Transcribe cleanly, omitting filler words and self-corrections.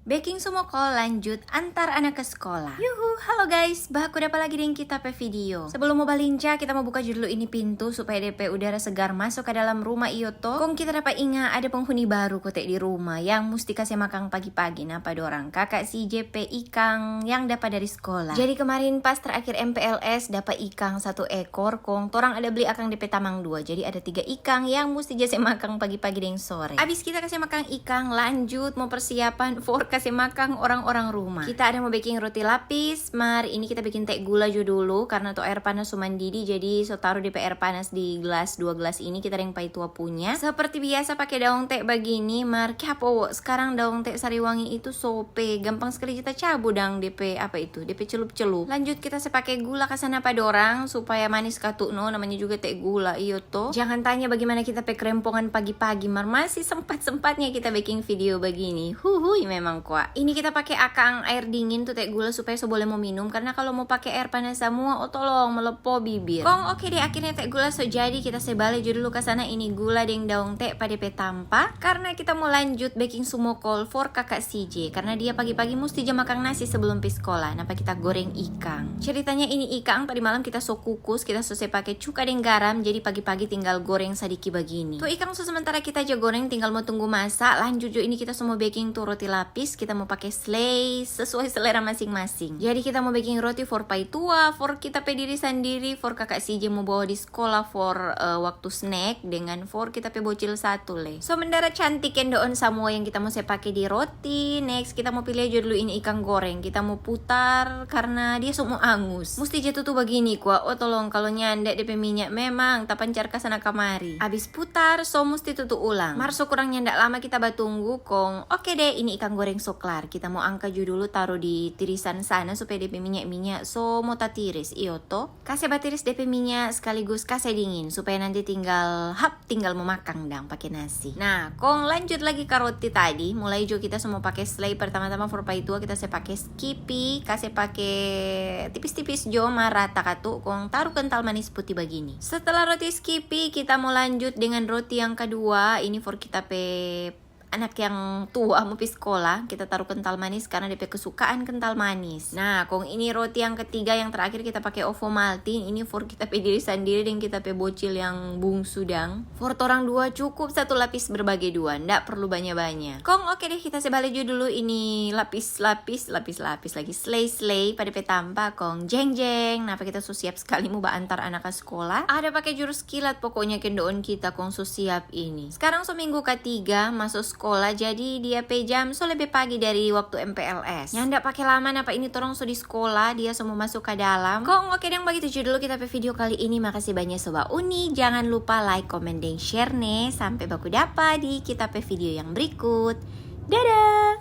Baking semua call lanjut antar anak ke sekolah. Yuhu, halo guys, baku dapat lagi dengan kita pe video. Sebelum mau balinca, kita mau buka dulu ini pintu supaya DP udara segar masuk ke dalam rumah Iyoto. Kong kita dapat ingat ada penghuni baru kotek di rumah yang mesti kasih makan pagi-pagi. Napa dorang? Kakak si JP Ikang yang dapat dari sekolah. Jadi kemarin pas terakhir MPLS dapat ikang 1 ekor. Kong torang ada beli akang DP tamang 2. Jadi ada 3 ikang yang mesti jase makan pagi-pagi dan sore. Abis kita kasih makan ikang, lanjut mau persiapan for kasih makan orang-orang rumah. Kita ada mau baking roti lapis. Mari ini kita bikin teh gula jo dulu karena tuh air panas sumandidi, jadi so taruh DP air panas di gelas 2 gelas ini kita yang pai tua punya. Seperti biasa pakai daun teh begini. Mar kapo sekarang daun teh sariwangi itu sope gampang sekali kita cabut dang DP apa itu DP celup-celup. Lanjut kita sepakai gula kesana pada orang supaya manis katuk no, namanya juga teh gula iyo toh. Jangan tanya bagaimana kita pakai kerempongan pagi-pagi, mar masih sempat-sempatnya kita baking video begini. Huhui memang kuat. Ini kita pakai akang air dingin tuh teh gula supaya so boleh mau minum, karena kalau mau pakai air panas semua oh tolong melepo bibir. Kong oke deh, akhirnya teh gula so jadi. Kita sebalik dulu ke sana ini gula deng daun teh pada petampa karena kita mau lanjut baking sumo kol for kakak CJ karena dia pagi-pagi mesti jam makan nasi sebelum pi sekolah. Napa kita goreng ikang. Ceritanya ini ikang tadi malam kita so kukus, kita selesai pakai cuka dan garam, jadi pagi-pagi tinggal goreng sadiki begini. Tuh ikang so sementara kita aja goreng, tinggal mau tunggu masak. Lanjut jo ini kita semua baking tuh roti lapis, kita mau pakai slice sesuai selera masing-masing. Jadi kita mau baking roti for pai tua, for kita pe diri sendiri, for kakak CJ mau bawa di sekolah, for waktu snack, dengan for kita pe bocil satu le. So mendarat cantik endoon semua yang kita mau saya pakai di roti. Next kita mau pilih aja dulu ini ikan goreng, kita mau putar karena dia semua angus. Mesti jatuh tuh begini kuah. Oh tolong kalau nyandek DP minyak memang tak pancar ke sana kamari. Abis putar so mesti tutup ulang. Marso kurang nyandak lama kita batunggu kong. Oke deh ini ikan goreng so kelar. Kita mau angkat dulu taruh di tirisan sana supaya DP minyak so mau tiris iyo toh. Kasih batiris DP minyak sekaligus kasih dingin supaya nanti tinggal mau makan dang pakai nasi. Nah kong lanjut lagi ke roti tadi. Mulai jo kita semua pakai selai. Pertama-tama for pai tua kita saya pakai skippy, kasih pakai tipis-tipis jo marata katu kong taruh kental manis putih begini. Setelah roti skippy kita mau lanjut dengan roti yang kedua. Ini for kita pe anak yang tua mau pergi sekolah, kita taruh kental manis karena dia kesukaan kental manis. Nah, kong ini roti yang ketiga yang terakhir kita pakai Ovomaltine. Ini for kita pe diri sendiri dan kita pe bocil yang bungsu dang. For orang 2 cukup 1 lapis berbagi 2, ndak perlu banyak-banyak. Kong oke deh kita sebalik dulu ini lapis lagi slay pada pe tampa kong jeng. Napa kita so siap sekali mau antar anak ke sekolah. Ada pakai jurus kilat pokoknya kendoon kita kong so siap ini. Sekarang so minggu ketiga masuk sekolah, jadi dia pe jam so lebih pagi dari waktu MPLS. Yang ndak pakai lama napa ini torong so di sekolah, dia semua masuk ke dalam. Kong oke deh begitu dulu kita pe video kali ini. Makasih banyak sobat Uni. Jangan lupa like, comment, dan share nih. Sampai baku dapat di kita pe video yang berikut. Dadah.